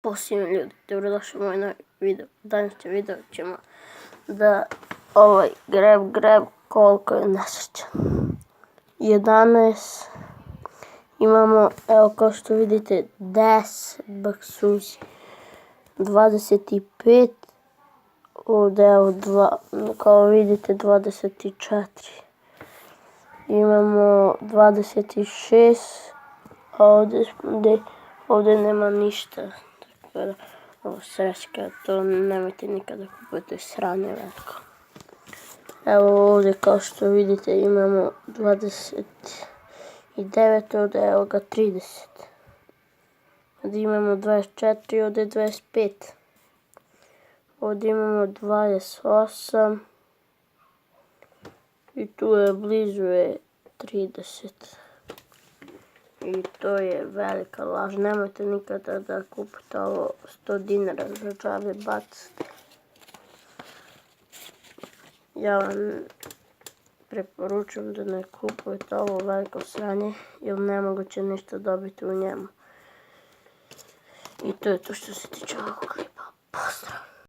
Pozdrav ljudi, dobrodošli u moj novi video. Današnjem video ćemo da grab koliko je nesrećan. 11 imamo, evo kao što vidite, 10 baksuzi, 25, ovdje evo kao vidite 24, imamo 26, a ovdje nema ništa. Ovo srećka, to nemojte nikada kupiti, sranje veliko. Evo ovdje kao što vidite imamo 29, ovdje evo ga 30. Ovdje imamo 24, ovdje 25. Ovdje imamo 28. I tu je blizu je 30. I to je velika laž, nemojte nikada da kupite ovo 100 dinara za džabe bacite. Ja vam preporučujem da ne kupujete ovo veliko sranje, jer nemoguće ništa dobiti u njemu. I to je to što se tiče ovog klipa. Pozdrav!